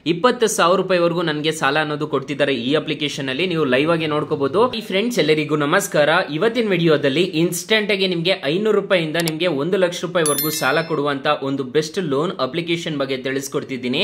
20,000 ರೂಪಾಯಿವರೆಗೂ ನನಗೆ ಸಾಲ ಅನ್ನೋದು ಕೊಡ್ತಿದ್ದಾರೆ ಈ ಅಪ್ಲಿಕೇಶನ್ ಅಲ್ಲಿ. ನೀವು ಲೈವ್ ಆಗಿ ನೋಡ್ಕೋಬಹುದು. ಈ ಫ್ರೆಂಡ್ಸ್ ಎಲ್ಲರಿಗೂ ನಮಸ್ಕಾರ. ಇವತ್ತಿನ ವಿಡಿಯೋದಲ್ಲಿ ಇನ್ಸ್ಟೆಂಟ್ ಆಗಿ ನಿಮಗೆ 500 ರೂಪಾಯಿಂದ ನಿಮಗೆ 1 ಲಕ್ಷ ರೂಪಾಯಿವರೆಗೂ ಸಾಲ ಕೊಡುವಂತ ಒಂದು ಬೆಸ್ಟ್ ಲೋನ್ ಅಪ್ಲಿಕೇಶನ್ ಬಗ್ಗೆ ತಿಳಿಸ್ಕೊಡ್ತಿದ್ದೀನಿ.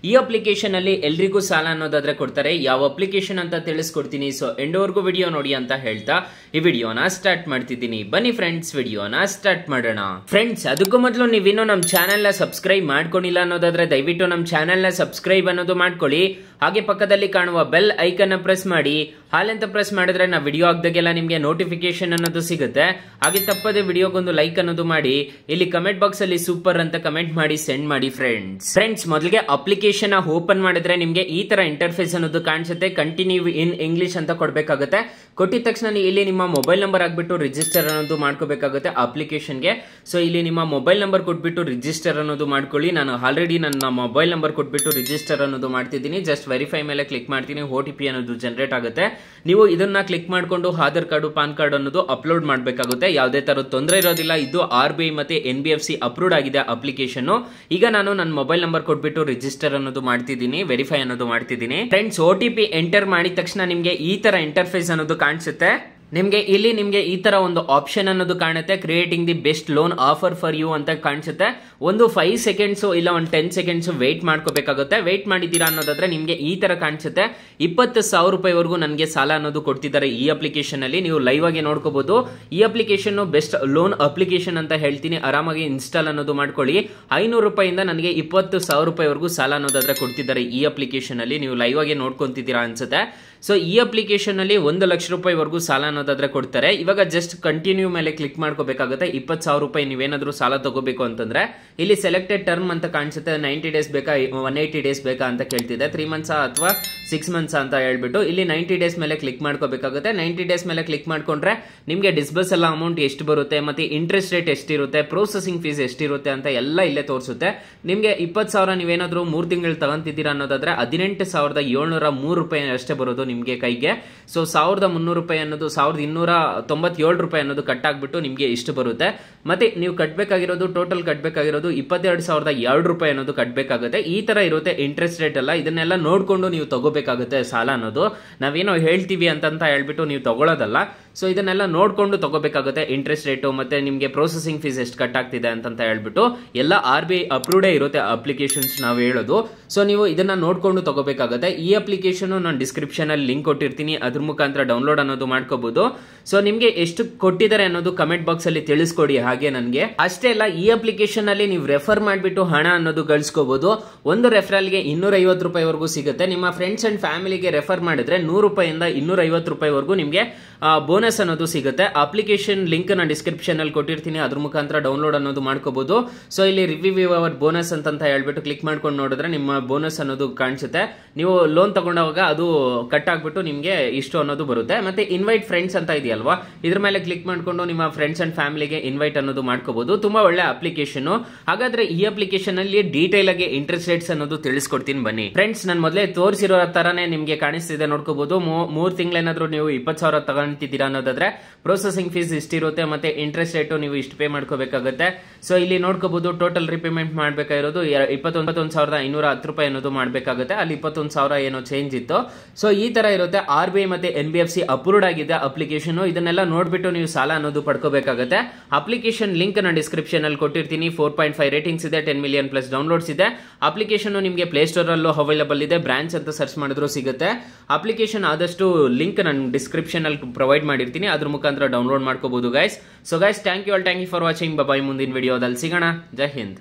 ಈ ಅಪ್ಲಿಕೇಶನ್ ಅಲ್ಲಿ ಎಲ್ರಿಗೂ ಸಾಲ ಅನ್ನೋದಾದ್ರೆ ಕೊಡ್ತಾರೆ. ಯಾವ ಅಪ್ಲಿಕೇಶನ್ ಅಂತ ತಿಳಿಸ್ಕೊಡ್ತೀನಿ. ಸೊ ಎಂಡ್ವರೆಗೂ ವಿಡಿಯೋ ನೋಡಿ ಅಂತ ಹೇಳ್ತಾ ಈ ವಿಡಿಯೋನ ಸ್ಟಾರ್ಟ್ ಮಾಡ್ತಿದ್ದೀನಿ. ಬನ್ನಿ ಫ್ರೆಂಡ್ಸ್ ವಿಡಿಯೋನ ಸ್ಟಾರ್ಟ್ ಮಾಡೋಣ. ಫ್ರೆಂಡ್ಸ್ ಅದಕ್ಕೂ ಮೊದಲು ನೀವಿನ್ನೂ ನಮ್ಮ ಚಾನೆಲ್ ನ ಸಬ್ಸ್ಕ್ರೈಬ್ ಮಾಡ್ಕೊಂಡಿಲ್ಲ ಅನ್ನೋದಾದ್ರೆ ದಯವಿಟ್ಟು ನಮ್ಮ ಚಾನೆಲ್ ನ ಸಬ್ಸ್ಕ್ರೈಬ್ ಅನ್ನೋದು ಮಾಡ್ಕೊಳ್ಳಿ. ಹಾಗೆ ಪಕ್ಕದಲ್ಲಿ ಕಾಣುವ ಬೆಲ್ ಐಕನ್ ಪ್ರೆಸ್ ಮಾಡಿ. ಹಾಲೆಂತ ಪ್ರೆಸ್ ಮಾಡಿದ್ರೆ ನಾವು ವಿಡಿಯೋ ಹಾಕ್ದಾಗೆಲ್ಲ ನಿಮಗೆ ನೋಟಿಫಿಕೇಶನ್ ಅನ್ನೋದು ಸಿಗುತ್ತೆ. ಹಾಗೆ ತಪ್ಪದೆ ವಿಡಿಯೋಗೊಂದು ಲೈಕ್ ಅನ್ನೋದು ಮಾಡಿ. ಇಲ್ಲಿ ಕಮೆಂಟ್ ಬಾಕ್ಸ್ ಅಲ್ಲಿ ಸೂಪರ್ ಅಂತ ಕಮೆಂಟ್ ಮಾಡಿ ಸೆಂಡ್ ಮಾಡಿ ಫ್ರೆಂಡ್ಸ್ ಮೊದಲಿಗೆ ಅಪ್ಲಿಕೇಶನ್ ಓಪನ್ ಮಾಡಿದ್ರೆ ನಿಮಗೆ ಈ ತರ ಇಂಟರ್ಫೇಸ್ ಅನ್ನೋದು ಕಾಣಿಸುತ್ತೆ. ಕಂಟಿನ್ಯೂ ಇನ್ ಇಂಗ್ಲಿಷ್ ಅಂತ ಕೊಡಬೇಕಾಗುತ್ತೆ. ಕೊಟ್ಟಿದ ತಕ್ಷಣ ಇಲ್ಲಿ ನಿಮ್ಮ ಮೊಬೈಲ್ ನಂಬರ್ ಹಾಕ್ಬಿಟ್ಟು ರಿಜಿಸ್ಟರ್ ಅನ್ನೋದು ಮಾಡ್ಕೋಬೇಕಾಗುತ್ತೆ ಅಪ್ಲಿಕೇಶನ್ಗೆ. ಸೊ ಇಲ್ಲಿ ನಿಮ್ಮ ಮೊಬೈಲ್ ನಂಬರ್ ಕೊಟ್ಬಿಟ್ಟು ರಿಜಿಸ್ಟರ್ ಅನ್ನೋದು ಮಾಡ್ಕೊಳ್ಳಿ. ನಾನು ಆಲ್ರೆಡಿ ನನ್ನ ಮೊಬೈಲ್ ನಂಬರ್ ಕೊಟ್ಬಿಟ್ಟು ರಿಜಿಸ್ಟರ್ ಅನ್ನೋದು ಮಾಡ್ತಿದ್ದೀನಿ. ಜಸ್ಟ್ ವೆರಿಫೈ ಮೇಲೆ ಕ್ಲಿಕ್ ಮಾಡ್ತೀನಿ. OTP ಅನ್ನೋದು ಜನರೇಟ್ ಆಗುತ್ತೆ. ನೀವು ಇದನ್ನ ಕ್ಲಿಕ್ ಮಾಡ್ಕೊಂಡು ಆಧಾರ್ ಕಾರ್ಡ್ ಪಾನ್ ಕಾರ್ಡ್ ಅನ್ನೋದು ಅಪ್ಲೋಡ್ ಮಾಡಬೇಕಾಗುತ್ತೆ. ಯಾವುದೇ ತರದ ತೊಂದರೆ ಇರೋದಿಲ್ಲ. ಇದು RBI ಮತ್ತೆ NBFC ಅಪ್ರೂವ್ಡ್ ಆಗಿದೆ ಅಪ್ಲಿಕೇಶನ್. ಈಗ ನಾನು ನನ್ನ ಮೊಬೈಲ್ ನಂಬರ್ ಕೊಟ್ಬಿಟ್ಟು ರಿಜಿಸ್ಟರ್ ಅನ್ನೋದು ಮಾಡ್ತಿದ್ದೀನಿ. ವೆರಿಫೈ ಅನ್ನೋದು ಮಾಡ್ತಿದ್ದೀನಿ. ಫ್ರೆಂಡ್ಸ್ OTP ಎಂಟರ್ ಮಾಡಿದ ತಕ್ಷಣ ನಿಮಗೆ ಈ ತರ ಇಂಟರ್ಫೇಸ್ ಅನ್ನೋದು ಕಾಣಿಸುತ್ತೆ. ನಿಮಗೆ ಈ ತರ ಒಂದು ಆಪ್ಷನ್ ಅನ್ನೋದು ಕಾಣುತ್ತೆ. Creating the best loan offer for you ಅಂತ ಕಾಣಿಸುತ್ತೆ. ಒಂದು 5 ಸೆಕೆಂಡ್ಸ್ ಇಲ್ಲ ಒಂದು 10 ಸೆಕೆಂಡ್ಸ್ ವೇಟ್ ಮಾಡ್ಕೋಬೇಕಾಗುತ್ತೆ. ವೇಟ್ ಮಾಡಿದ್ದೀರಾ ಅನ್ನೋದಾದ್ರೆ ನಿಮಗೆ ಈ ತರ ಕಾಣಿಸುತ್ತೆ. 20,000 ರೂಪಾಯಿವರೆಗೂ ನನಗೆ ಸಾಲ ಅನ್ನೋದು ಕೊಡ್ತಿದ್ದಾರೆ ಈ ಅಪ್ಲಿಕೇಶನ್ ಅಲ್ಲಿ. ನೀವು ಲೈವ್ ಆಗಿ ನೋಡ್ಕೋಬಹುದು. ಈ ಅಪ್ಲಿಕೇಶನ್ ಬೆಸ್ಟ್ ಲೋನ್ ಅಪ್ಲಿಕೇಶನ್ ಅಂತ ಹೇಳ್ತೀನಿ. ಆರಾಮಾಗಿ ಇನ್ಸ್ಟಾಲ್ ಅನ್ನೋದು ಮಾಡ್ಕೊಳ್ಳಿ. 500 ರೂಪಾಯಿಂದ ನನಗೆ 20,000 ರೂಪಾಯಿವರೆಗೂ ಸಾಲ ಅನ್ನೋದಾದ್ರೆ ಕೊಡ್ತಿದ್ದಾರೆ ಈ ಅಪ್ಲಿಕೇಶನ್ ಅಲ್ಲಿ. ನೀವು ಲೈವ್ ಆಗಿ ನೋಡ್ಕೊಂತಿದ್ದೀರಾ ಅನ್ಸುತ್ತೆ. ಸೊ ಈ ಅಪ್ಲಿಕೇಶನ್ ಅಲ್ಲಿ 1 ಲಕ್ಷ ರೂಪಾಯಿವರೆಗೂ ಸಾಲ ಅನ್ನೋದಾದ್ರೆ ಕೊಡ್ತಾರೆ. ಇವಾಗ ಜಸ್ಟ್ ಕಂಟಿನ್ಯೂ ಮೇಲೆ ಕ್ಲಿಕ್ ಮಾಡ್ಕೋಬೇಕಾಗುತ್ತೆ. 20,000 ರೂಪಾಯಿ ನೀವೇನಾದ್ರೂ ಸಾಲ ತಗೋಬೇಕು ಅಂತಂದ್ರೆ ಇಲ್ಲಿ ಸೆಲೆಕ್ಟೆಡ್ ಟರ್ಮ್ ಅಂತ ಕಾಣಿಸುತ್ತೆ. 90 ಡೇಸ್ ಬೇಕಾ 180 ಡೇಸ್ ಬೇಕಾ ಅಂತ ಕೇಳ್ತಿದೆ. 3 ಮಂತ್ಸ್ ಅಥವಾ 6 ಮಂತ್ಸ್ ಅಂತ ಹೇಳ್ಬಿಟ್ಟು ಇಲ್ಲಿ 90 ಡೇಸ್ ಮೇಲೆ ಕ್ಲಿಕ್ ಮಾಡ್ಕೋಬೇಕಾಗುತ್ತೆ. 90 ಡೇಸ್ ಮೇಲೆ ಕ್ಲಿಕ್ ಮಾಡ್ಕೊಂಡ್ರೆ ನಿಮಗೆ ಡಿಸ್ಬರ್ಸಲ್ ಅಮೌಂಟ್ ಎಷ್ಟು ಬರುತ್ತೆ ಮತ್ತೆ ಇಂಟ್ರೆಸ್ಟ್ ರೇಟ್ ಎಷ್ಟಿರುತ್ತೆ, ಪ್ರೊಸೆಸಿಂಗ್ ಫೀಸ್ ಎಷ್ಟಿರುತ್ತೆ ಅಂತ ಎಲ್ಲ ಇಲ್ಲೇ ತೋರಿಸುತ್ತೆ. ನಿಮಗೆ 20,000 ನೀವೇನಾದ್ರೂ 3 ತಿಂಗಳು ತಗೊಂತಿದ್ದೀರಾ ಅನ್ನೋದಾದ್ರೆ 18,703 ರೂಪಾಯಿ ಅಷ್ಟೇ ಬರೋದು ನಿಮಗೆ ಕೈಗೆ. ಸೊ 1,300 ರೂಪಾಯಿ ಅನ್ನೋದು 1,297 ರೂಪಾಯಿ ಅನ್ನೋದು ಕಟ್ ಆಗ್ಬಿಟ್ಟು ನಿಮಗೆ ಇಷ್ಟು ಬರುತ್ತೆ. ಮತ್ತೆ ನೀವು ಕಟ್ಟಬೇಕಾಗಿರೋದು ಟೋಟಲ್ ಕಟ್ಟಬೇಕಾಗಿರೋದು 22,002 ರೂಪಾಯಿ ಅನ್ನೋದು ಕಟ್ಟಬೇಕಾಗುತ್ತೆ. ಈ ತರ ಇರುತ್ತೆ ಇಂಟ್ರೆಸ್ಟ್ ರೇಟ್ ಎಲ್ಲ. ಇದನ್ನೆಲ್ಲ ನೋಡ್ಕೊಂಡು ನೀವು ತಗೋಬೇಕಾಗುತ್ತೆ ಸಾಲ ಅನ್ನೋದು. ನಾವೇನೋ ಹೇಳ್ತೀವಿ ಅಂತ ಹೇಳ್ಬಿಟ್ಟು ನೀವು ತಗೊಳ್ಳೋದಲ್ಲ. ಸೊ ಇದನ್ನೆಲ್ಲ ನೋಡ್ಕೊಂಡು ತಗೋಬೇಕಾಗುತ್ತೆ. ಇಂಟ್ರೆಸ್ಟ್ ರೇಟು ಮತ್ತೆ ನಿಮಗೆ ಪ್ರೊಸೆಸಿಂಗ್ ಫೀಸ್ ಎಷ್ಟು ಕಟ್ ಆಗ್ತಿದೆ ಅಂತ ಹೇಳ್ಬಿಟ್ಟು ಎಲ್ಲ RBI ಅಪ್ರೂವ್ಡೇ ಇರುತ್ತೆ ಅಪ್ಲಿಕೇಶನ್ಸ್ ನಾವು ಹೇಳೋದು. ಸೊ ನೀವು ಇದನ್ನ ನೋಡ್ಕೊಂಡು ತಗೋಬೇಕಾಗುತ್ತೆ. ಈ ಅಪ್ಲಿಕೇಶನ್ ನಾನು ಡಿಸ್ಕ್ರಿಪ್ಷನ್ ಅಲ್ಲಿ ಲಿಂಕ್ ಕೊಟ್ಟಿರ್ತೀನಿ. ಅದ್ರ ಮುಖಾಂತರ ಡೌನ್ಲೋಡ್ ಅನ್ನೋದು ಮಾಡ್ಕೋಬಹುದು. ಸೊ ನಿಮ್ಗೆ ಎಷ್ಟು ಕೊಟ್ಟಿದ್ದಾರೆ ಅನ್ನೋದು ಕಮೆಂಟ್ ಬಾಕ್ಸ್ ಅಲ್ಲಿ ತಿಳಿಸ್ಕೊಡಿ. ಹಾಗೆ ನನಗೆ ಅಷ್ಟೇ ಅಲ್ಲ, ಈ ಅಪ್ಲಿಕೇಶನ್ ಅಲ್ಲಿ ನೀವು ರೆಫರ್ ಮಾಡಿಬಿಟ್ಟು ಹಣ ಅನ್ನೋದು ಗಳಿಸ್ಕೋಬಹುದು. ಒಂದು ರೆಫರಲ್ಗೆ 250 ರೂಪಾಯಿವರೆಗೂ ಸಿಗುತ್ತೆ. ನಿಮ್ಮ ಫ್ರೆಂಡ್ಸ್ ಅಂಡ್ ಫ್ಯಾಮಿಲಿಗೆ ರೆಫರ್ ಮಾಡಿದ್ರೆ 100 ರೂಪಾಯಿಂದ 250 ರೂಪಾಯಿವರೆಗೂ ನಿಮಗೆ ಬೋನಸ್ ಅನ್ನೋದು ಸಿಗುತ್ತೆ. ಅಪ್ಲಿಕೇಶನ್ ಲಿಂಕ್ ನಾನು ಡಿಸ್ಕ್ರಿಪ್ಷನ್ ಅಲ್ಲಿ ಕೊಟ್ಟಿರ್ತೀನಿ. ಅದ್ರ ಮುಖಾಂತರ ಡೌನ್ಲೋಡ್ ಅನ್ನೋದು ಮಾಡ್ಕೋಬಹುದು. ಸೊ ಇಲ್ಲಿ ರಿವ್ಯೂ ಅವರ್ ಬೋನಸ್ ಅಂತ ಹೇಳ್ಬಿಟ್ಟು ಕ್ಲಿಕ್ ಮಾಡ್ಕೊಂಡು ನೋಡಿದ್ರೆ ನಿಮ್ಮ ಬೋನಸ್ ಅನ್ನೋದು ಕಾಣಿಸುತ್ತೆ. ನೀವು ಲೋನ್ ತಗೊಂಡಾಗ ಅದು ಕಟ್ ಆಗ್ಬಿಟ್ಟು ನಿಮಗೆ ಇಷ್ಟು ಅನ್ನೋದು ಬರುತ್ತೆ. ಮತ್ತೆ ಇನ್ವೈಟ್ ಫ್ರೆಂಡ್ಸ್ ಅಂತ ಇದೆಯಲ್ವಾ, ಇದ್ರ ಮೇಲೆ ಕ್ಲಿಕ್ ಮಾಡ್ಕೊಂಡು ನಿಮ್ಮ ಫ್ರೆಂಡ್ಸ್ ಅಂಡ್ ಫ್ಯಾಮಿಲಿಗೆ ಇನ್ವೈಟ್ ಅನ್ನೋದು ಮಾಡ್ಕೋಬಹುದು. ತುಂಬಾ ಒಳ್ಳೆ ಅಪ್ಲಿಕೇಶನ್. ಹಾಗಾದ್ರೆ ಈ ಅಪ್ಲಿಕೇಶನ್ ಅಲ್ಲಿ ಡೀಟೇಲ್ ಆಗಿ ಇಂಟ್ರೆಸ್ಟ್ ರೇಟ್ಸ್ ಅನ್ನೋದು ತಿಳಿಸ್ಕೊಡ್ತೀನಿ ಬನ್ನಿ. ಫ್ರೆಂಡ್ಸ್ ನಾನು ಮೊದಲೇ ತೋರಿಸಿರೋ ತರಾನೇ ನಿಮಗೆ ಕಾಣಿಸ್ತಿದೆ ನೋಡ್ಕೋಬಹುದು. 3 ತಿಂಗಳೇನಾದ್ರೂ ನೀವು 20,000 ತಗೊಂತಿದ್ದೀರಾ ಅನ್ನೋದಾದ್ರೆ ಪ್ರೊಸೆಸಿಂಗ್ ಫೀಸ್ ಇಷ್ಟಿರುತ್ತೆ ಮತ್ತೆ ಇಂಟ್ರೆಸ್ಟ್ ರೇಟು ನೀವು ಇಷ್ಟು ಪೇ ಮಾಡ್ಕೋಬೇಕಾಗುತ್ತೆ. ಸೊ ಇಲ್ಲಿ ನೋಡ್ಕೋಬಹುದು ಟೋಟಲ್ ರಿಪೇಮೆಂಟ್ ಮಾಡ್ಬೇಕಾಗಿರೋದು 21,510 ರೂಪಾಯಿ ಅನ್ನೋದು ಮಾಡ್ಬೇಕಾಗುತ್ತೆ. ಅಲ್ಲಿ 21,000 ಏನೋ ಚೇಂಜ್ ಇತ್ತು. ಸೊ ಈ ತರ ಇರುತ್ತೆ. RBI ಮತ್ತೆ NBFC ಅಪ್ರೂವ್ಡ್ ಆಗಿದೆ ಅಪ್ಲಿಕೇಶನ್. ಇದನ್ನೆಲ್ಲ ನೋಡ್ಬಿಟ್ಟು ನೀವು ಸಾಲ ಅನ್ನೋದು ಪಡ್ಕೋಬೇಕಾಗುತ್ತೆ. ಅಪ್ಲಿಕೇಶನ್ ಲಿಂಕ್ ನಾನು ಡಿಸ್ಕ್ರಿಪ್ಷನ್ ಅಲ್ಲಿ ಕೊಟ್ಟಿರ್ತೀನಿ. 4.5 ರೇಟಿಂಗ್ಸ್ ಇದೆ. 10 ಮಿಲಿಯನ್ ಪ್ಲಸ್ ಡೌನ್ಲೋಡ್ಸ್ ಇದೆ. ಅಪ್ಲಿಕೇಶನ್ ನಿಮಗೆ ಪ್ಲೇ ಸ್ಟೋರ್ ಅಲ್ಲೂ ಅವೈಲೇಬಲ್ ಇದೆ. ಬ್ರಾಂಚ್ ಅಂತ ಸರ್ಚ್ ಮಾಡಿದ್ರು ಸಿಗುತ್ತೆ. ಅಪ್ಲಿಕೇಶನ್ ಆದಷ್ಟು ಲಿಂಕ್ ನಾನು ಡಿಸ್ಕ್ರಿಪ್ಷನ್ ಅಲ್ಲಿ ಪ್ರೊವೈಡ್ ಮಾಡಿರ್ತೀನಿ. ಅದ್ರ ಮುಖಾಂತರ ಡೌನ್ಲೋಡ್ ಮಾಡ್ಕೋಬಹುದು guys. So guys thank you for watching. Bye. ಮುಂದಿನ ವಿಡಿಯೋದಲ್ಲಿ ಸಿಗೋಣ. ಜೈ ಹಿಂದ್.